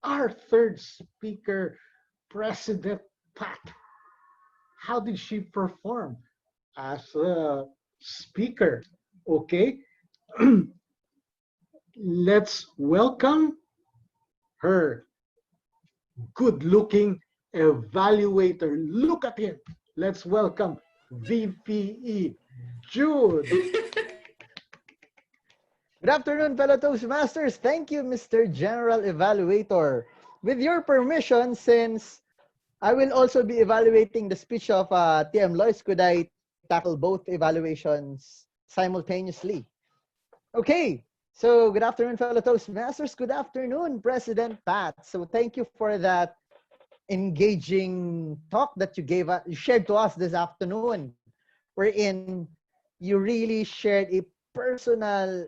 our third speaker, President Pat. How did she perform as a speaker? Okay, let's welcome her good-looking evaluator. Look at him. Let's welcome VPE Jude. Good afternoon, fellow Toastmasters. Thank you, Mr. General Evaluator. With your permission, since I will also be evaluating the speech of TM Loise, could I tackle both evaluations simultaneously? Okay, so good afternoon, fellow Toastmasters. Good afternoon, President Pat. So thank you for that engaging talk that you shared to us this afternoon, wherein you really shared a personal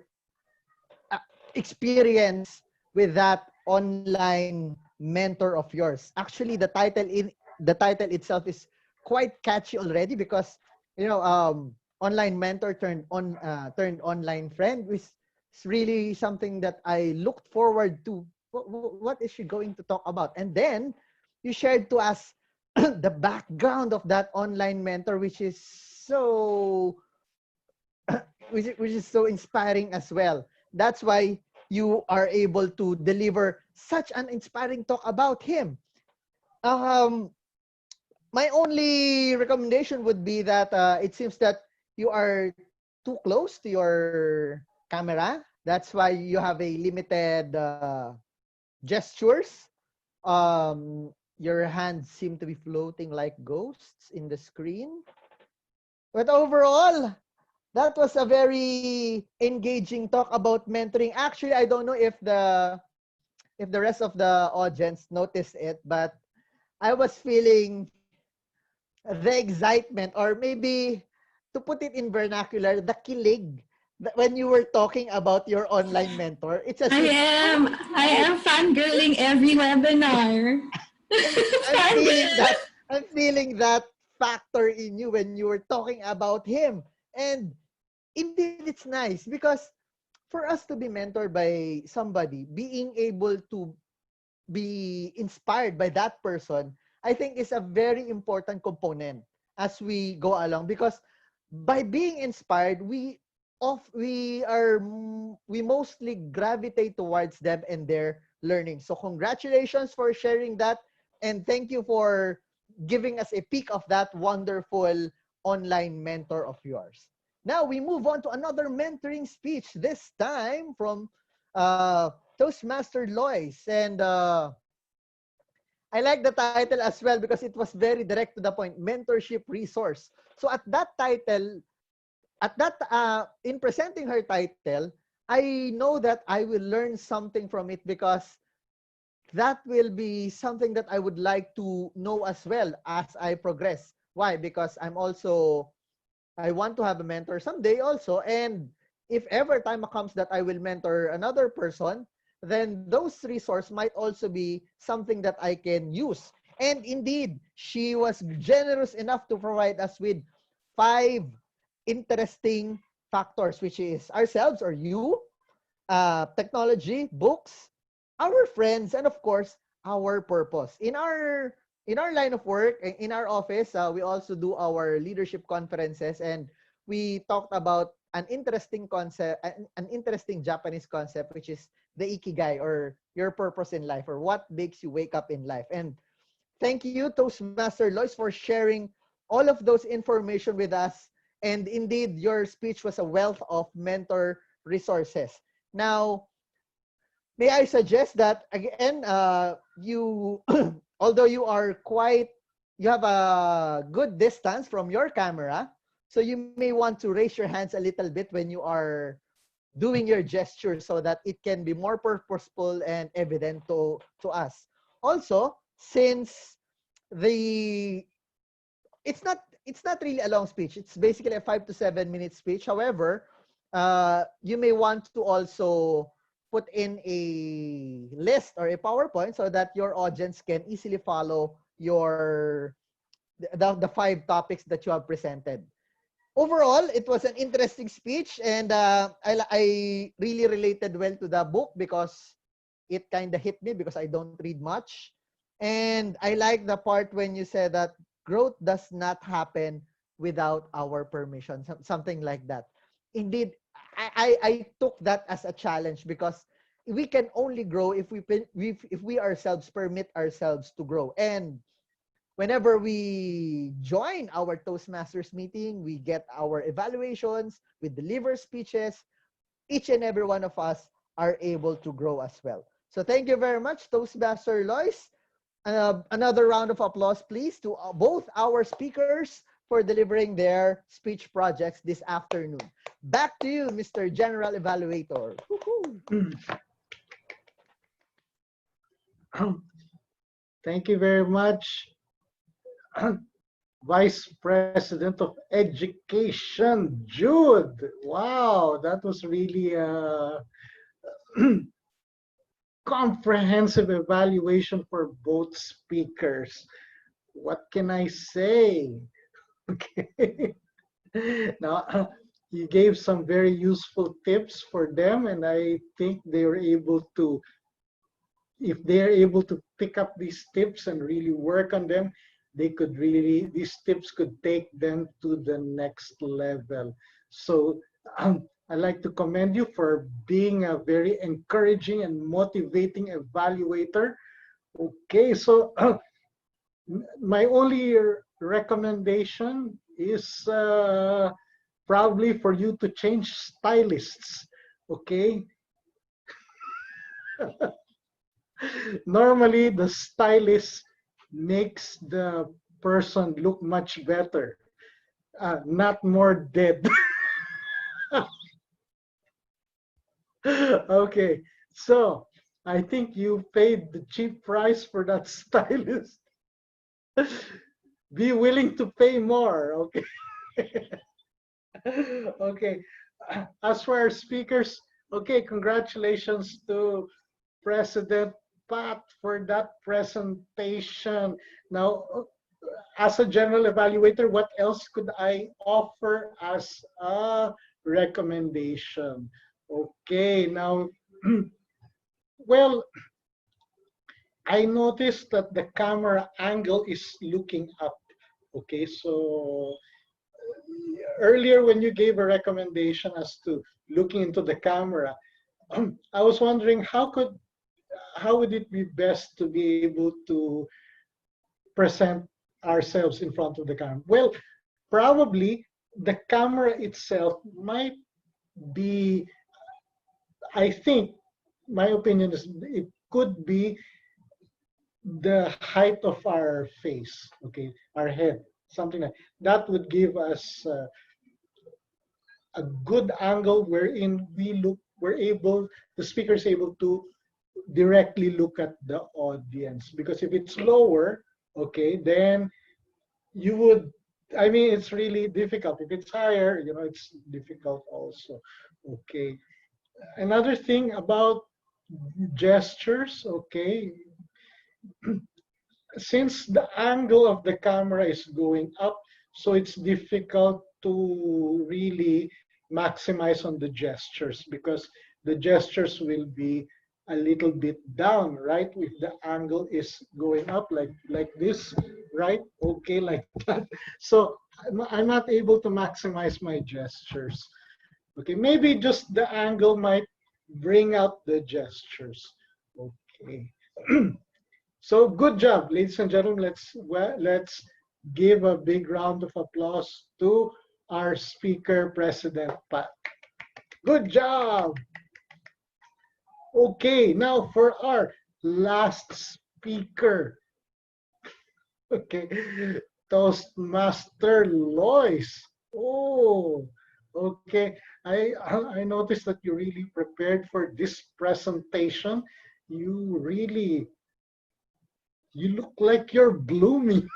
experience with that online mentor of yours. Actually, the title itself is quite catchy already because online mentor turned online friend, which is really something that I looked forward to. What is she going to talk about? And then you shared to us the background of that online mentor, which is so which is so inspiring as well. That's why you are able to deliver such an inspiring talk about him. Um, my only recommendation would be that it seems that you are too close to your camera. That's why you have a limited gestures. Your hands seem to be floating like ghosts in the screen. But overall, that was a very engaging talk about mentoring. Actually, I don't know if the rest of the audience noticed it, but I was feeling the excitement, or maybe to put it in vernacular, the kilig when you were talking about your online mentor. It's as I if am. I am fangirling every webinar. I'm feeling that I'm feeling that factor in you when you were talking about him. And indeed, it's nice because for us to be mentored by somebody, being able to be inspired by that person, I think is a very important component as we go along, because by being inspired, we mostly gravitate towards them and their learning. So congratulations for sharing that, and thank you for giving us a peek of that wonderful online mentor of yours. Now we move on to another mentoring speech, this time from Toastmaster Loise. And I like the title as well because it was very direct to the point, mentorship resource. So at that title, in presenting her title, I know that I will learn something from it, because that will be something that I would like to know as well as I progress. Why? Because I want to have a mentor someday also. And if ever time comes that I will mentor another person, then those resources might also be something that I can use. And indeed, she was generous enough to provide us with 5 interesting factors, which is ourselves or you, technology, books, our friends, and of course, our purpose. In our line of work, in our office, we also do our leadership conferences, and we talked about an interesting concept, an interesting Japanese concept, which is the ikigai, or your purpose in life, or what makes you wake up in life. And thank you, Toastmaster Loise, for sharing all of those information with us. And indeed, your speech was a wealth of mentor resources. Now, may I suggest that again, although you have a good distance from your camera, so you may want to raise your hands a little bit when you are doing your gesture, so that it can be more purposeful and evident to us. Also, since the it's not really a long speech, it's basically a 5 to 7 minute speech. However, you may want to also put in a list or a PowerPoint so that your audience can easily follow the 5 topics that you have presented. Overall, it was an interesting speech, and I really related well to the book, because it kind of hit me because I don't read much. And I like the part when you said that growth does not happen without our permission, something like that. Indeed, I took that as a challenge because we can only grow if we ourselves permit ourselves to grow. And whenever we join our Toastmasters meeting, we get our evaluations, we deliver speeches, each and every one of us are able to grow as well. So thank you very much, Toastmaster Loise. Another round of applause, please, to both our speakers for delivering their speech projects this afternoon. Back to you, Mr. General Evaluator. Thank you very much, Vice President of Education, Jude. Wow, that was really a comprehensive evaluation for both speakers. What can I say? Okay. Now, you gave some very useful tips for them, and I think they were able to, if they're able to pick up these tips and really work on them, they could really, these tips could take them to the next level. So I'd like to commend you for being a very encouraging and motivating evaluator. Okay, so my only recommendation is probably for you to change stylists, okay? Normally, the stylist makes the person look much better, not more dead. Okay, so I think you paid the cheap price for that stylist. Be willing to pay more, okay? Okay, as for our speakers, okay, congratulations to President Pat for that presentation. Now, as a general evaluator, what else could I offer as a recommendation? Okay, now, well, I noticed that the camera angle is looking up. Okay, so earlier when you gave a recommendation as to looking into the camera, I was wondering how would it be best to be able to present ourselves in front of the camera? Well, probably the camera itself might be, I think, my opinion is it could be the height of our face, okay, our head, something like that would give us a good angle wherein the speaker is able to directly look at the audience. Because if it's lower, okay, then you would, I mean, it's really difficult. If it's higher, you know, it's difficult also. Okay. Another thing about gestures, okay, since the angle of the camera is going up, so it's difficult to really maximize on the gestures because the gestures will be a little bit down, right? If the angle is going up like this, right? Okay, like that. So I'm not able to maximize my gestures. Okay, maybe just the angle might bring out the gestures. Okay. So good job, ladies and gentlemen. Let's give a big round of applause to our speaker, President Pat. Good job. Okay, now for our last speaker. Okay, Toastmaster Loise. Oh, okay. I noticed that you really prepared for this presentation. You look like you're blooming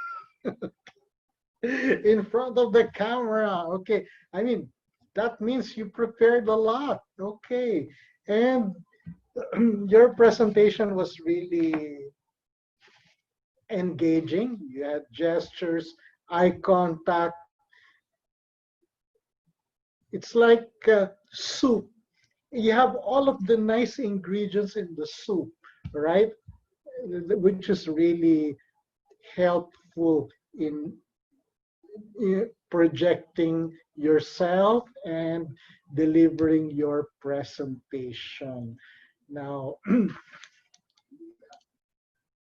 in front of the camera. Okay, I mean, that means you prepared a lot. Okay, and your presentation was really engaging. You had gestures, eye contact. It's like soup. You have all of the nice ingredients in the soup. right? Which is really helpful in projecting yourself and delivering your presentation. Now,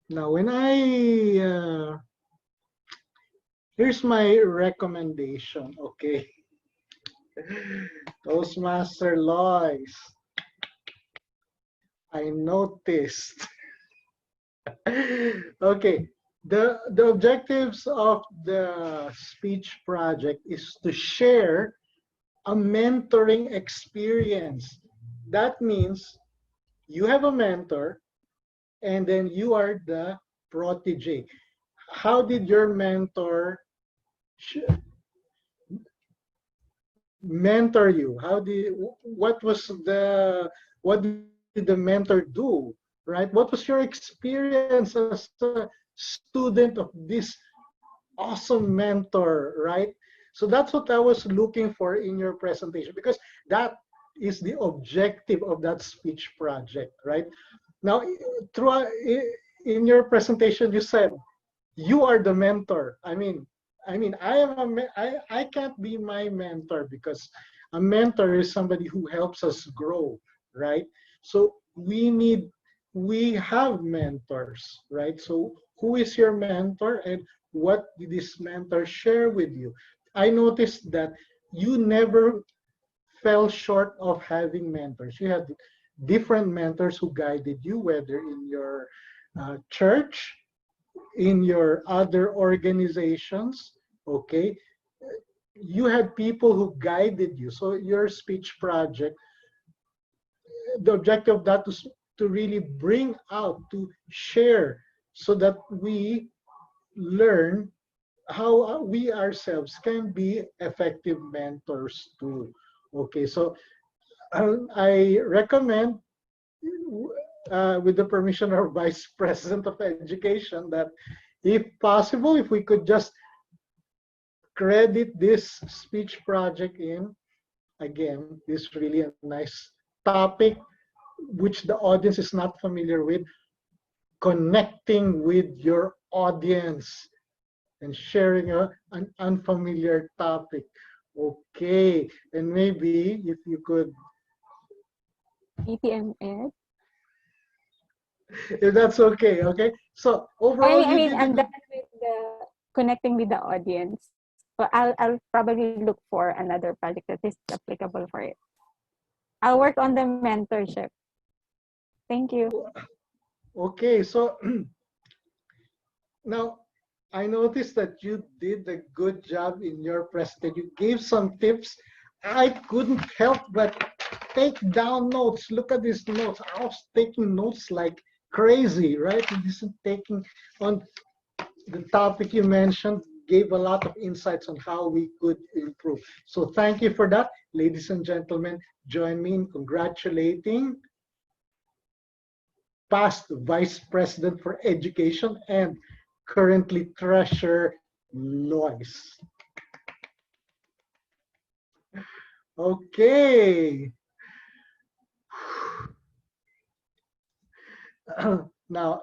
now when here's my recommendation, okay? Toastmaster Loise, I noticed. Okay, the objectives of the speech project is to share a mentoring experience. That means you have a mentor and then you are the protege. How did your mentor mentor you? What did the mentor do? Right? What was your experience as a student of this awesome mentor, right? So that's what I was looking for in your presentation, because that is the objective of that speech project, right? Now, through in your presentation, you said you are the mentor. I can't be my mentor, because a mentor is somebody who helps us grow, right? So we have mentors, right? So who is your mentor and what did this mentor share with you? I noticed that you never fell short of having mentors. You had different mentors who guided you, whether in your church, in your other organizations, okay? You had people who guided you. So your speech project, the objective of that is to really bring out, to share, so that we learn how we ourselves can be effective mentors too. Okay, so I recommend, with the permission of our Vice President of Education, that if possible, if we could just credit this speech project in, again, this really a nice topic which the audience is not familiar with, connecting with your audience and sharing an unfamiliar topic. Okay, and maybe if you could, ATM Ed. if that's okay, okay? So overall, you did I'm a done with the connecting with the audience. So I'll probably look for another project that is applicable for it. I'll work on the mentorship. Thank you. okay, so now I noticed that you did a good job in your presentation. You gave some tips. I couldn't help but take down notes. Look at these notes. I was taking notes like crazy, right? And this is taking on the topic you mentioned, gave a lot of insights on how we could improve. So thank you for that. Ladies and gentlemen, join me in congratulating past Vice President for Education and currently Treasurer Loise. Okay. Now,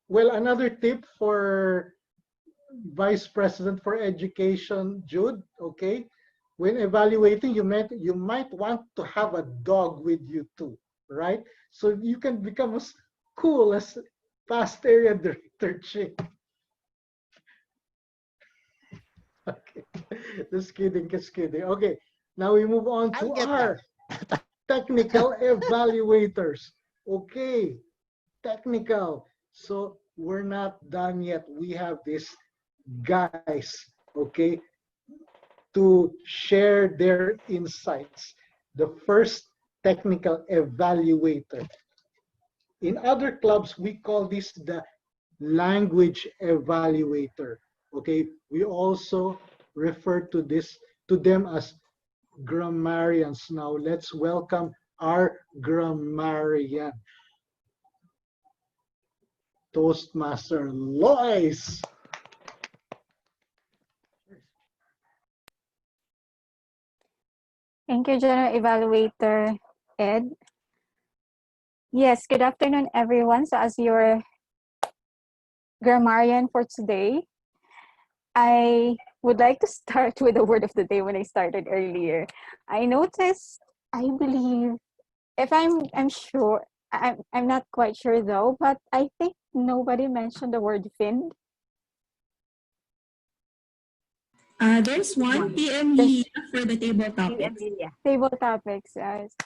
well, another tip for Vice President for Education, Jude, okay? When evaluating, you might want to have a dog with you too, right? So you can become as cool as past area director chick. Okay, just kidding, just kidding. Okay, now we move on to I'll get our technical evaluators. Okay, technical. So we're not done yet. We have these guys, okay, to share their insights. The first technical evaluator. In other clubs, we call this the language evaluator. Okay, we also refer to them as grammarians. Now let's welcome our grammarian, Toastmaster Loise. Thank you, General Evaluator Ed. Yes, good afternoon, everyone. So as your grammarian for today, I would like to start with the word of the day when I started earlier. I noticed, I believe, if I'm sure, I'm not quite sure though, but I think nobody mentioned the word fin. There's one PM There's for the table topics. table topics.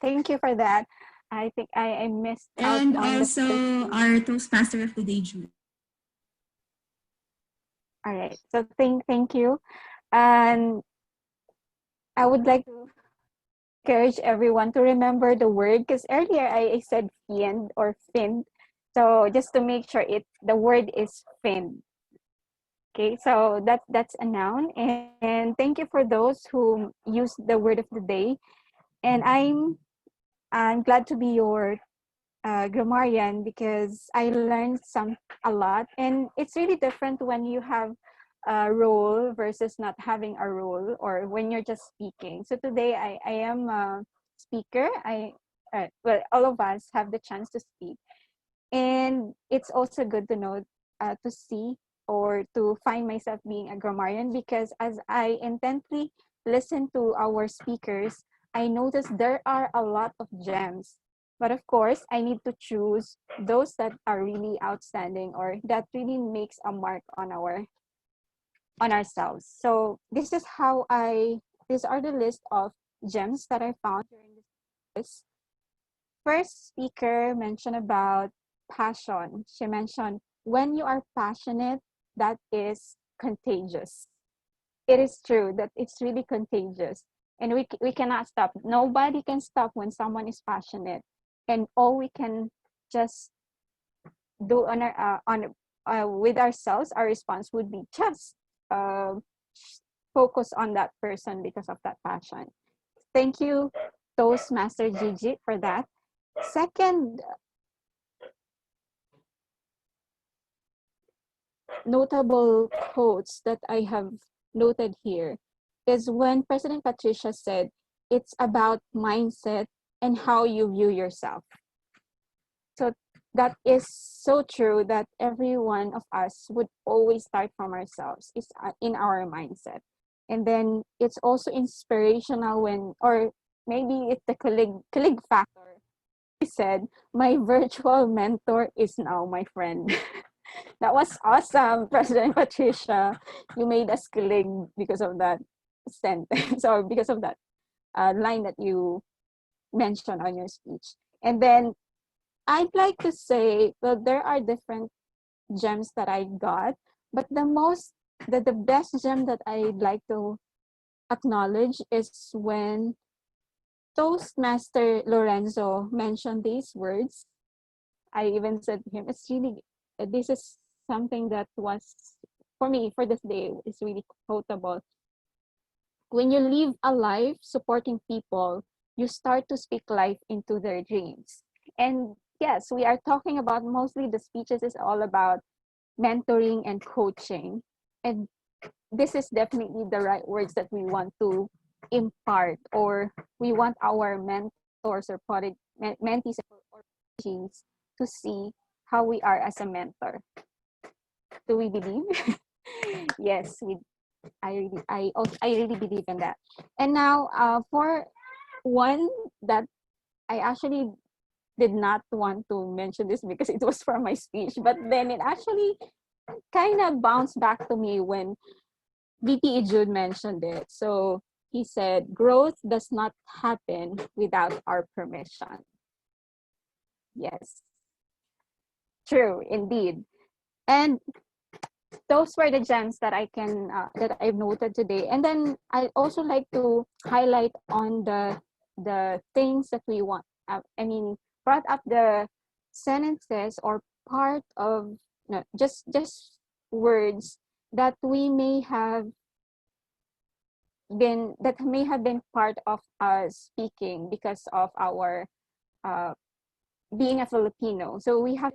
Thank you for that. I think I missed out And on the first. also our Toastmaster of the day, Jude. All right. So thank you. And I would like to encourage everyone to remember the word because earlier I said fiend or fin. So just to make sure the word is fin. Okay, so that's a noun. And thank you for those who use the word of the day. And I'm glad to be your grammarian because I learned a lot, and it's really different when you have a role versus not having a role, or when you're just speaking. So today I am a speaker. Well, all of us have the chance to speak, and it's also good to know to see or to find myself being a grammarian because as I intently listen to our speakers, I notice there are a lot of gems. But of course, I need to choose those that are really outstanding or that really makes a mark on ourselves. So these are the list of gems that I found during this quiz. First speaker mentioned about passion. She mentioned when you are passionate, that is contagious. It is true that it's really contagious, and we cannot stop. Nobody can stop when someone is passionate, and all we can just do with ourselves, our response would be just uh, focus on that person because of that passion. Thank you, Toastmaster Gigi, for that. Second notable quotes that I have noted here is when President Patricia said, it's about mindset and how you view yourself. So that is so true that every one of us would always start from ourselves. It's in our mindset. And then it's also inspirational when, or maybe it's the colleague factor. He said, my virtual mentor is now my friend. That was awesome, President Patricia. You made us colleague because of that sentence or because of that line that you mentioned on your speech. And then I'd like to say, well, there are different gems that I got, but the best gem that I'd like to acknowledge is when Toastmaster Lorenzo mentioned these words. I even said to him, this is something that was, for me, for this day, is really quotable. When you live a life supporting people, you start to speak life into their dreams. And yes, we are talking about mostly the speeches is all about mentoring and coaching. And this is definitely the right words that we want to impart, or we want our mentors or mentees or coaches to see how we are as a mentor. Do we believe? Yes, I really believe in that. And now for one that I actually did not want to mention this because it was for my speech, but then it actually kind of bounced back to me when VP Jude mentioned it. So he said, growth does not happen without our permission. Yes, true, indeed. And those were the gems that that I've noted today. And then I also like to highlight on the things that we want. I mean, brought up the sentences or part of no, just words that we may have been part of us speaking because of our uh, being a Filipino. So we have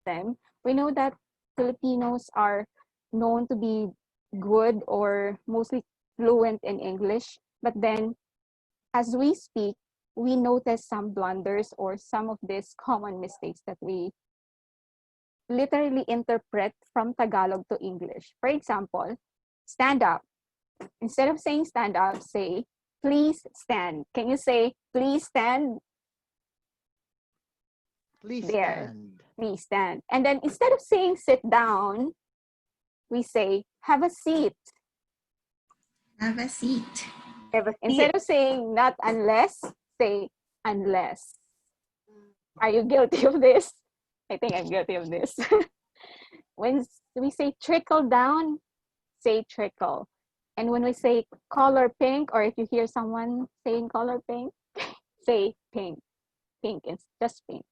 them. We know that Filipinos are known to be good or mostly fluent in English, but then as we speak, we notice some blunders or some of these common mistakes that we literally interpret from Tagalog to English. For example, stand up. Instead of saying stand up, say, please stand. Can you say, please stand? Please There. stand. Please stand. And then instead of saying sit down, we say, have a seat. Have a seat. Instead of saying not unless, say unless. Are you guilty of this? I think I'm guilty of this. When we say trickle down, say trickle. And when we say color pink, or if you hear someone saying color pink, say pink. Pink, it's just pink.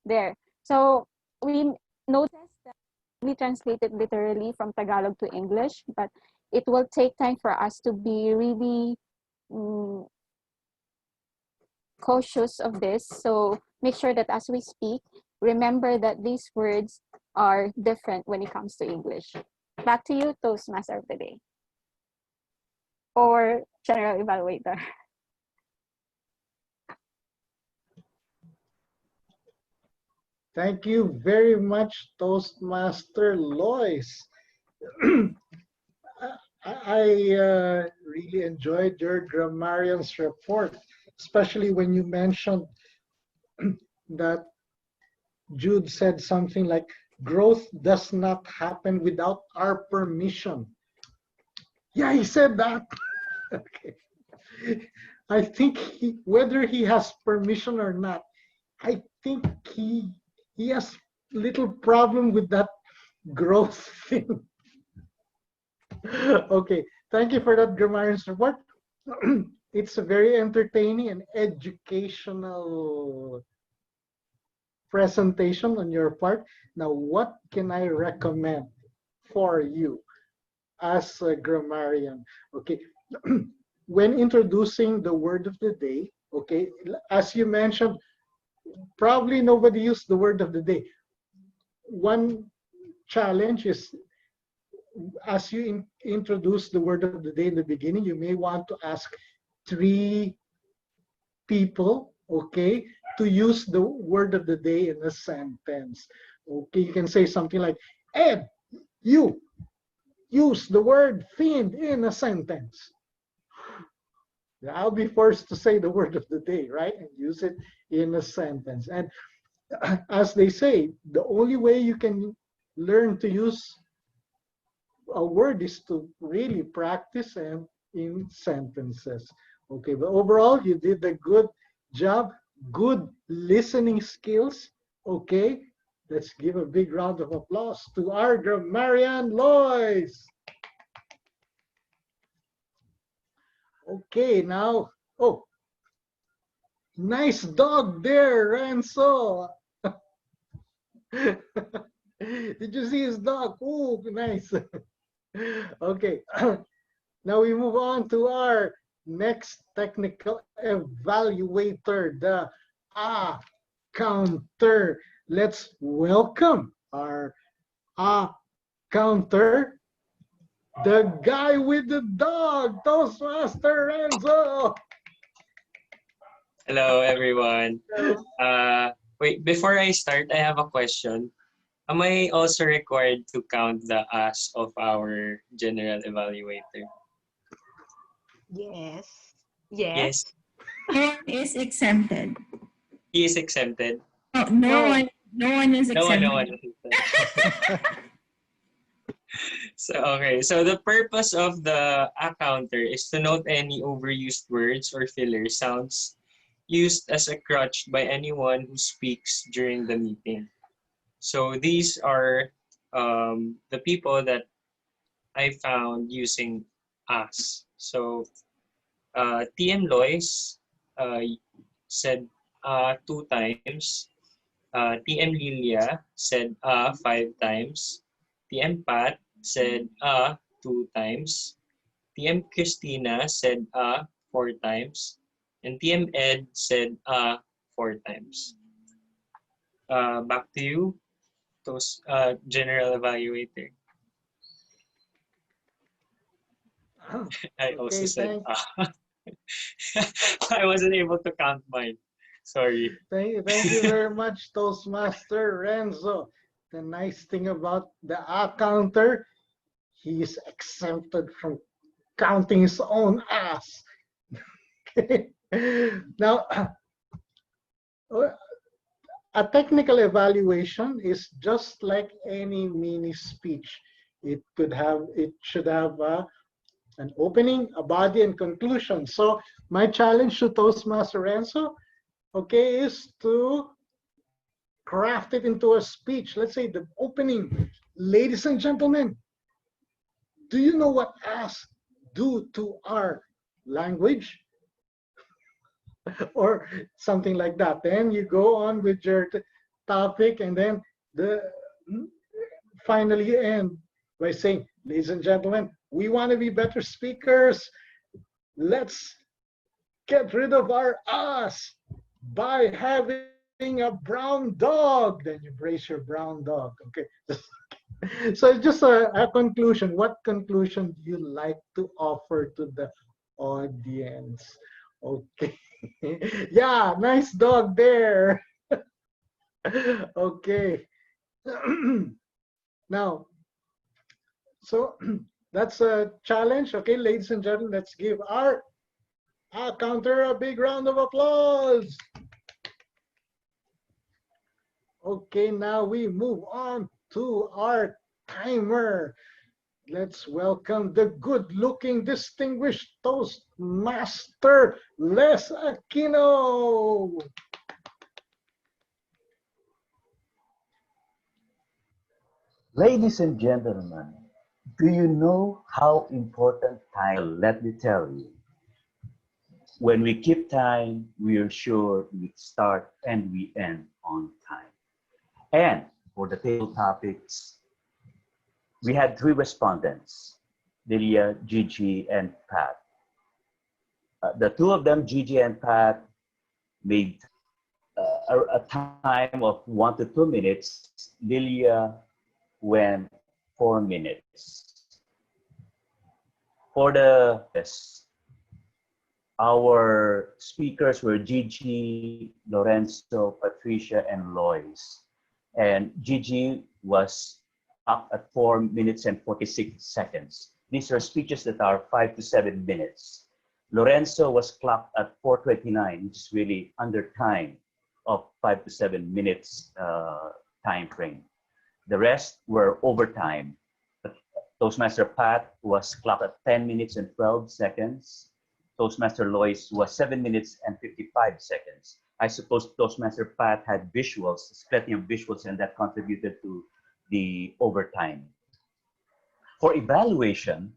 There. So we noticed that we translated literally from Tagalog to English, but it will take time for us to be really cautious of this. So make sure that as we speak, remember that these words are different when it comes to English. Back to you, Toastmaster of the Day. Or General Evaluator. Thank you very much, Toastmaster Loise. I really enjoyed your grammarian's report, especially when you mentioned that Jude said something like, growth does not happen without our permission. Yeah, he said that. Okay. I think whether he has permission or not, I think he has little problem with that growth thing. Okay, thank you for that grammarian's report. It's a very entertaining and educational presentation on your part. Now, what can I recommend for you as a grammarian? Okay, when introducing the word of the day, okay, as you mentioned, probably nobody used the word of the day. One challenge is, as you introduce the word of the day in the beginning, you may want to ask 3 people, okay, to use the word of the day in a sentence. Okay, you can say something like, Ed, you use the word fiend in a sentence. I'll be forced to say the word of the day, right? And use it in a sentence. And as they say, the only way you can learn to use a word is to really practice and in sentences. Okay, but overall, you did a good job, good listening skills. Okay, let's give a big round of applause to our grammarian Loise. Okay, now, oh, nice dog there, Renzo. Did you see his dog? Oh, nice. Okay, now we move on to our next technical evaluator, the counter. Let's welcome our counter, the guy with the dog, Toastmaster Renzo. Hello, everyone. Wait, before I start, I have a question. Am I also required to count the as of our general evaluator? Yes. Yes, No one is exempted. he is exempted. Oh, no one is No exempted. one is exempted. So the purpose of the counter is to note any overused words or filler sounds used as a crutch by anyone who speaks during the meeting. So these are the people that I found using us. So TM Loise said 2 times. TM Lilia said 5 times. TM Pat said 2 times. TM Christina said 4 times. And TM Ed said 4 times. Back to you, those general evaluator. I also Okay, said I wasn't able to count mine. Sorry. Thank you very much, Toastmaster Renzo. The nice thing about the counter, he is exempted from counting his own ass. Now, a technical evaluation is just like any mini speech. It should have an opening, a body, and conclusion. So my challenge to Toastmaster Renzo, okay, is to craft it into a speech. Let's say the opening, ladies and gentlemen, do you know what ass do to our language? Or something like that. Then you go on with your topic, and then finally you end by saying, ladies and gentlemen, we want to be better speakers. Let's get rid of our us by having a brown dog. Then you brace your brown dog. Okay. So it's just a conclusion. What conclusion do you like to offer to the audience? Okay. Yeah, nice dog there. Okay. Now, so that's a challenge. Okay, ladies and gentlemen, let's give our counter a big round of applause. Okay, now we move on to our timer. Let's welcome the good-looking, distinguished Toastmaster, Les Aquino. Ladies and gentlemen, do you know how important time? Let me tell you. When we keep time, we are sure we start and we end on time. And for the table topics, we had 3 respondents, Lilia, Gigi, and Pat. The 2 of them, Gigi and Pat, made a time of 1 to 2 minutes. Lilia went 4 minutes. For the our speakers were Gigi, Lorenzo, Patricia, and Loise. And Gigi was up at 4 minutes and 46 seconds. These are speeches that are 5 to 7 minutes. Lorenzo was clocked at 4:29, which is really under time of 5 to 7 minutes time frame. The rest were overtime. Toastmaster Pat was clocked at 10 minutes and 12 seconds. Toastmaster Loise was 7 minutes and 55 seconds. I suppose Toastmaster Pat had visuals, plenty of visuals, and that contributed to the overtime. For evaluation,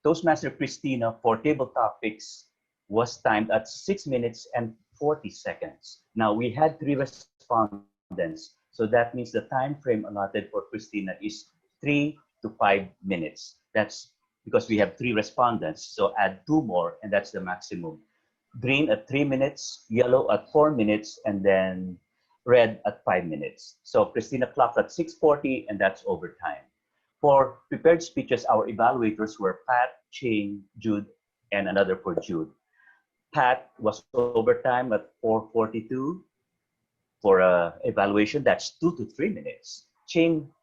Toastmaster Christina for table topics was timed at 6 minutes and 40 seconds. Now we had 3 respondents, so that means the time frame allotted for Christina is 3 to 5 minutes. That's because we have 3 respondents, so add 2 more, and that's the maximum. Green at 3 minutes, yellow at 4 minutes, and then red at 5 minutes. So Christina clocked at 6:40, and that's overtime. For prepared speeches, our evaluators were Pat, Ching, Jude, and another for Jude. Pat was overtime at 4:42 for evaluation. That's 2 to 3 minutes. Ching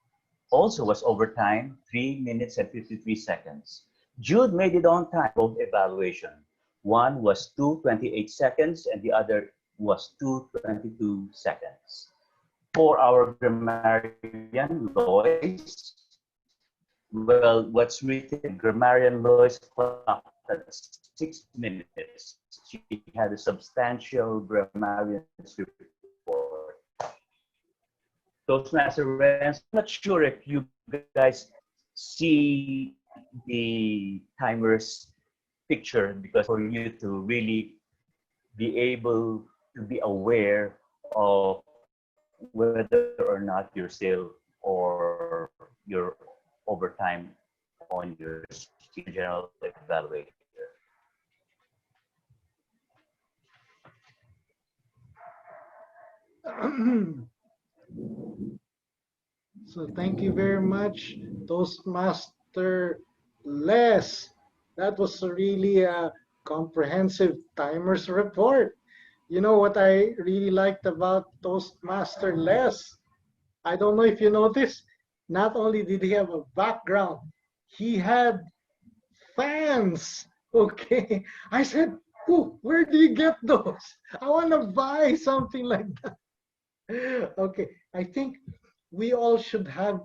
also was overtime, 3 minutes and 53 seconds. Jude made it on time, both evaluation. One was 2:28 seconds, and the other was 2:22 seconds. For our grammarian, Loise, well, what's written, grammarian Loise clocked at 6 minutes. She had a substantial grammarian report. Toastmaster Renzo, I'm not sure if you guys see the timer's picture, because for you to really be able to be aware of whether or not you're still or you're overtime on your general evaluator. So thank you very much, Toastmaster Les. That was really comprehensive timers report. You know what I really liked about Toastmaster Les? I don't know if you noticed, not only did he have a background, he had fans. Okay. I said, "Ooh, where do you get those? I want to buy something like that." Okay. I think we all should have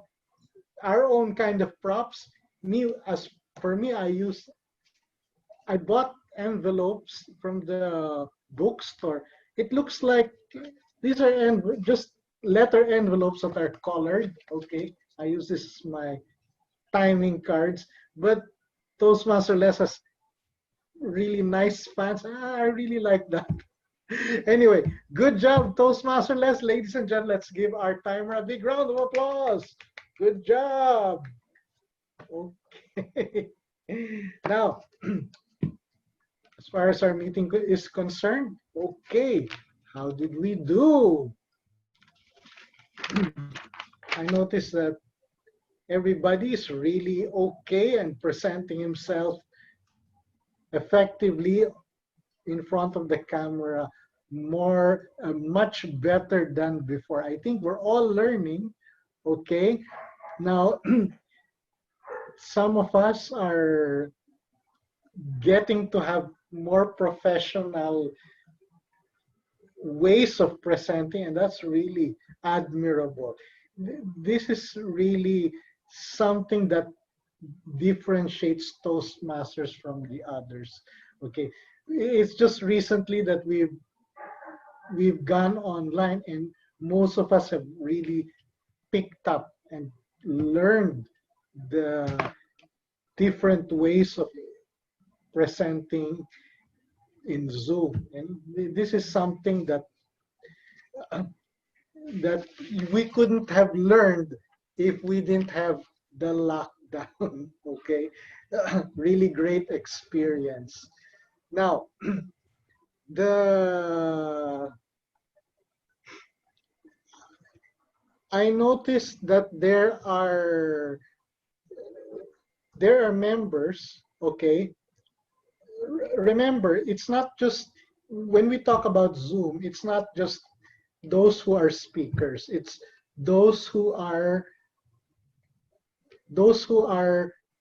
our own kind of props. Me, as for me, I bought envelopes from the bookstore. It looks like these are just letter envelopes that are colored. Okay, I use this as my timing cards, but Toastmaster Les has really nice fans. I really like that. Anyway, good job, Toastmaster Les. Ladies and gentlemen, let's give our timer a big round of applause. Good job. Okay. Now, as far as our meeting is concerned, okay, how did we do? I noticed that everybody is really okay and presenting himself effectively in front of the camera much better than before. I think we're all learning, okay? Now, some of us are getting to have more professional ways of presenting, and that's really admirable. This is really something that differentiates Toastmasters from the others. Okay, it's just recently that we've gone online, and most of us have really picked up and learned the different ways of presenting in Zoom, and this is something that that we couldn't have learned if we didn't have the lockdown. Okay, really great experience. Now, the I noticed that there are members. Okay, remember, it's not just when we talk about Zoom, it's not just those who are speakers. It's those who are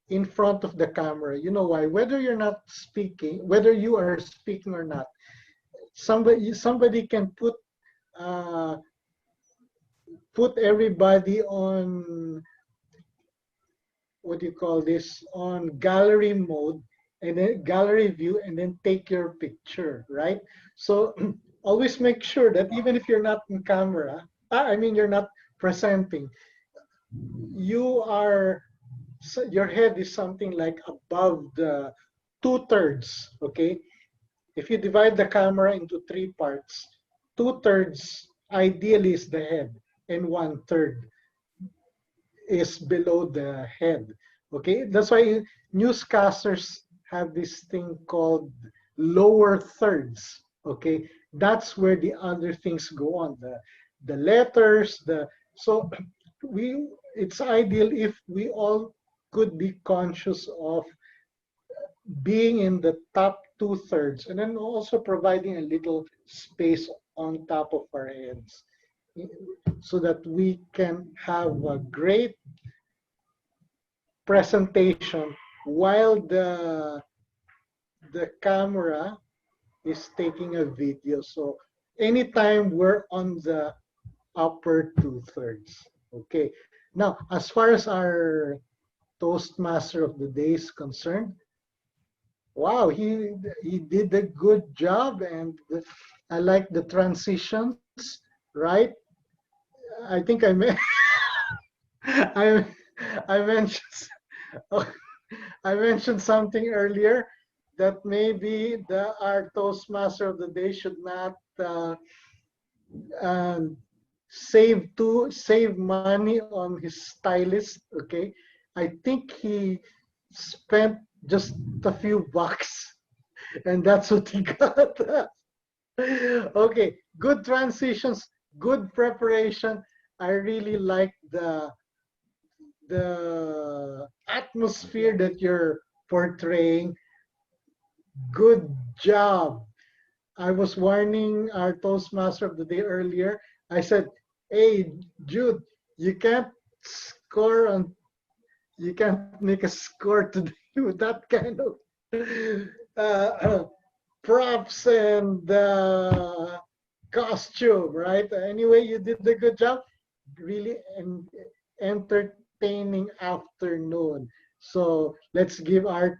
in front of the camera. You know why? Whether you're not speaking, whether you are speaking or not, somebody can put everybody on, what do you call this, on gallery mode, and then gallery view, and then take your picture, right? So always make sure that even if you're not in camera, I mean you're not presenting, your head is something like above the 2/3. Okay, if you divide the camera into 3 parts, 2/3 ideally is the head, and 1/3 is below the head. Okay, that's why newscasters have this thing called lower thirds. Okay, that's where the other things go on, the letters, so it's ideal if we all could be conscious of being in the top 2/3, and then also providing a little space on top of our heads, so that we can have a great presentation while the camera is taking a video. So anytime we're on the upper 2/3. Okay. Now, as far as our Toastmaster of the day is concerned, wow, he did a good job, and I like the transitions, right? I think I I mentioned I mentioned something earlier that maybe our Toastmaster of the day should not save money on his stylist. Okay, I think he spent just a few bucks, and that's what he got. Okay, good transitions, good preparation. I really like the atmosphere that you're portraying. Good job. I was warning our Toastmaster of the day earlier. I said, hey, Jude, you can't score on, you can't make a score today with that kind of uh, props and costume, right? Anyway, you did a good job. Really entertaining afternoon. So let's give our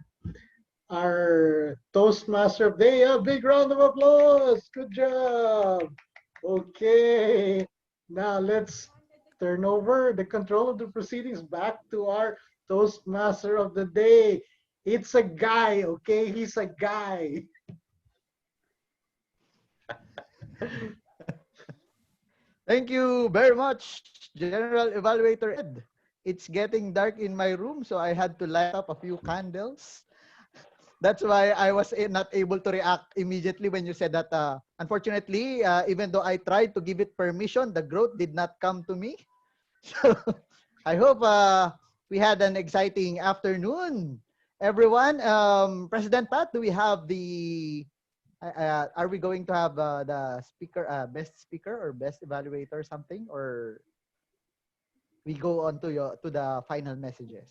Toastmaster of the day a big round of applause. Good job. Okay. Now let's turn over the control of the proceedings back to our Toastmaster of the day. It's a guy, okay? He's a guy. Thank you very much, General Evaluator Ed. It's getting dark in my room, so I had to light up a few candles. That's why I was not able to react immediately when you said that. Unfortunately, even though I tried to give it permission, the growth did not come to me. So I hope we had an exciting afternoon. Everyone, President Pat, do we have the are we going to have the speaker, best speaker or best evaluator or something, or we go on to the final messages?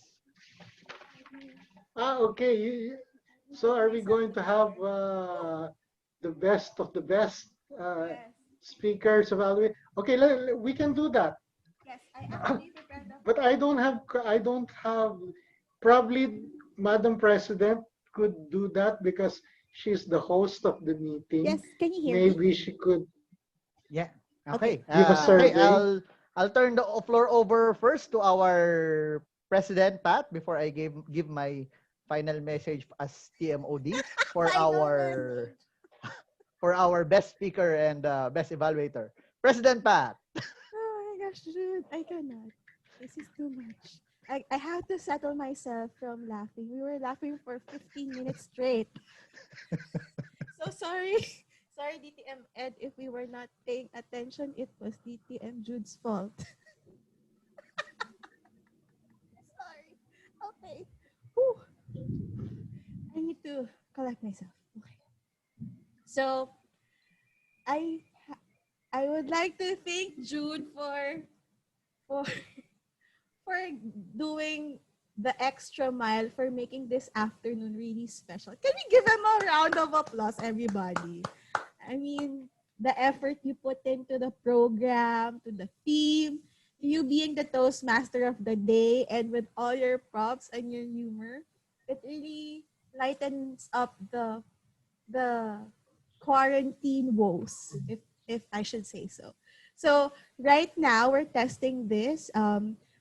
Okay. So are we going to have the best of the best Yes, speakers evaluate? Okay, we can do that. yes. I actually prepared the But I don't have, probably Madam President could do that because she's the host of the meeting. Yes, can you hear me? Maybe she could Yeah. Okay. Okay. give a Okay. survey. I'll turn the floor over first to our President Pat before I give my final message as TMOD for Final our best speaker and best evaluator. President Pat. Oh my gosh, dude, I cannot. This is too much. I have to settle myself from laughing. We were laughing for 15 minutes straight. So sorry. Sorry, DTM Ed, if we were not paying attention, it was DTM Jude's fault. Sorry. Okay. Whew. I need to collect myself. Okay. So I would like to thank Jude for for doing the extra mile, for making this afternoon really special. Can we give him a round of applause, everybody? I mean, the effort you put into the program, to the theme, to you being the Toastmaster of the day, and with all your props and your humor, it really lightens up the quarantine woes, if I should say so. So right now we're testing this.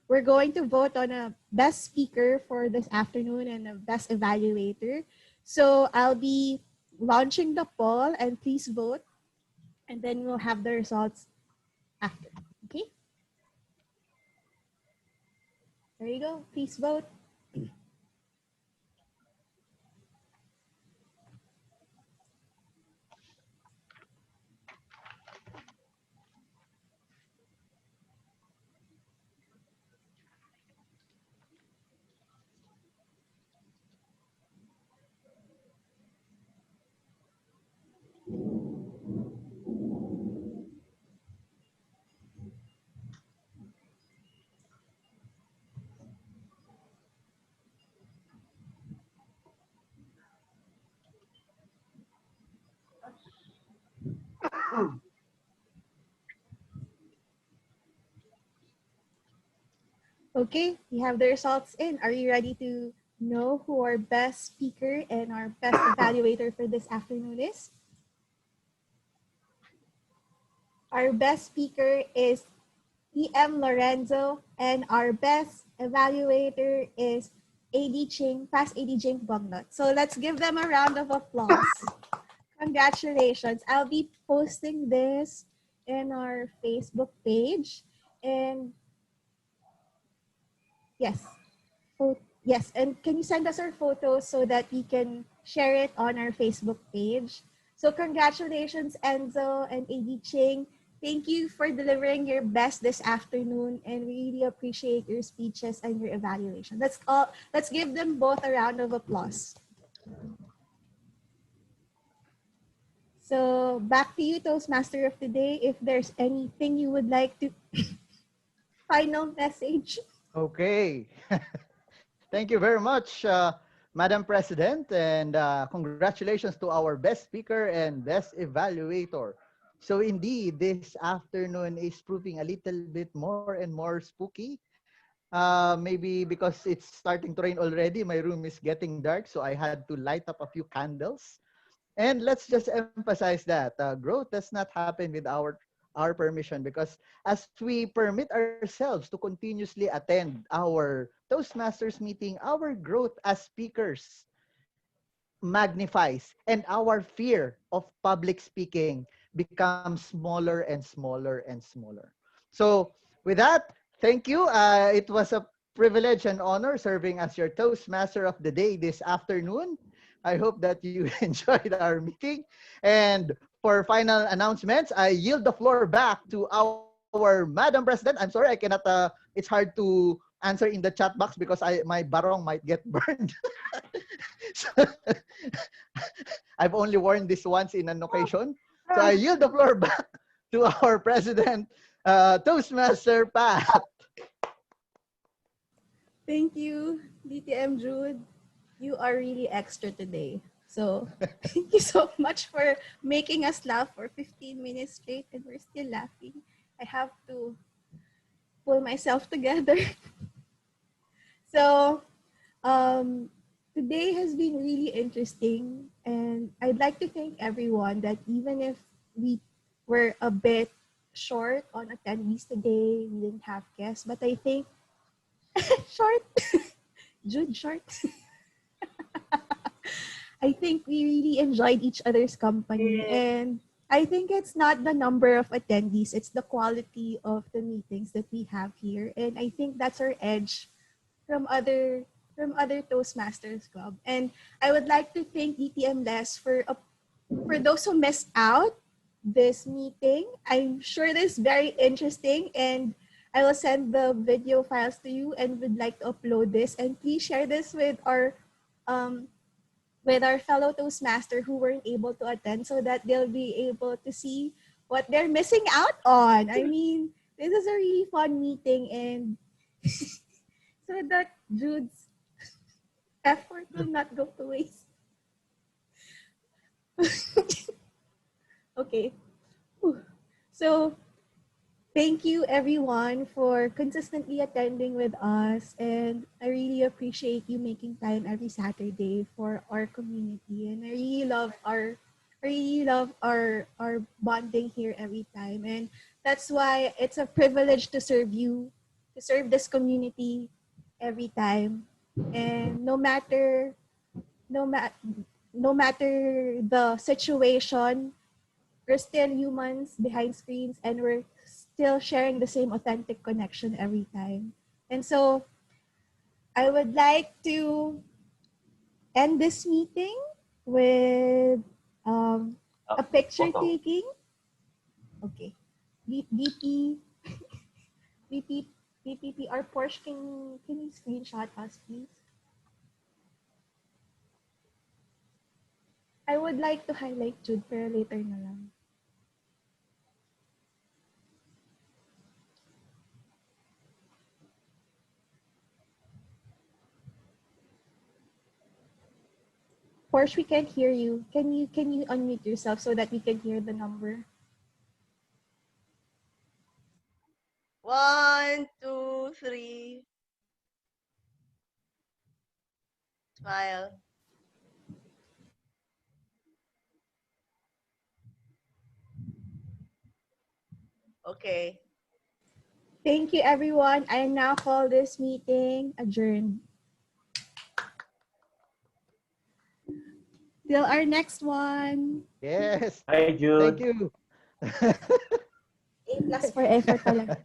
We're going to vote on a best speaker for this afternoon and a best evaluator. So I'll be launching the poll, and please vote, and then we'll have the results after. Okay? There you go. Please vote. Okay, we have the results in. Are you ready to know who our best speaker and our best evaluator for this afternoon is? Our best speaker is PM Lorenzo, and our best evaluator is AD Ching, past AD Ching Bongnot. So let's give them a round of applause. Congratulations. I'll be posting this in our Facebook page. And yes, yes, and can you send us our photos so that we can share it on our Facebook page? So congratulations, Enzo and AD Ching. Thank you for delivering your best this afternoon, and we really appreciate your speeches and your evaluation. Let's give them both a round of applause. So back to you, Toastmaster of the day. If there's anything you would like to final message. Okay. Thank you very much, Madam President, and congratulations to our best speaker and best evaluator. So indeed, this afternoon is proving a little bit more and more spooky. Maybe because it's starting to rain already, my room is getting dark, so I had to light up a few candles. And let's just emphasize that growth does not happen with our permission, because as we permit ourselves to continuously attend our Toastmasters meeting, our growth as speakers magnifies, and our fear of public speaking becomes smaller and smaller and smaller. So with that, thank you. It was a privilege and honor serving as your Toastmaster of the day this afternoon. I hope that you enjoyed our meeting. And for final announcements, I yield the floor back to our Madam President. I'm sorry, I cannot, it's hard to answer in the chat box because my barong might get burned. So, I've only worn this once in an occasion. So I yield the floor back to our President, Toastmaster Pat. Thank you, DTM Jude. You are really extra today. So thank you so much for making us laugh for 15 minutes straight, and we're still laughing. I have to pull myself together. So today has been really interesting, and I'd like to thank everyone that even if we were a bit short on attendees today, we didn't have guests, but I think short, Jude short. I think we really enjoyed each other's company, and I think it's not the number of attendees, it's the quality of the meetings that we have here, and I think that's our edge from other Toastmasters Club. And I would like to thank DTM Les for those who missed out this meeting. I'm sure this is very interesting, and I will send the video files to you and would like to upload this. And please share this with our fellow Toastmaster who weren't able to attend, so that they'll be able to see what they're missing out on. I mean, this is a really fun meeting, and so that Jude's effort will not go to waste. Okay. Whew. So thank you everyone for consistently attending with us, and I really appreciate you making time every Saturday for our community, and I really love our bonding here every time, and that's why it's a privilege to serve you, to serve this community every time. And no matter the situation, we're still humans behind screens, and we're still sharing the same authentic connection every time. And so I would like to end this meeting with a picture Photo. taking. Okay. BP, BPPR Porsche, can you screenshot us, please? I would like to highlight Jude, pero later na lang. Porsche, we can't hear you. Can you unmute yourself so that we can hear the number? 1, 2, 3. Smile. Okay. Thank you, everyone. I now call this meeting adjourned. Till our next one. Yes. Hi, Jude. Thank you. A plus for effort talaga.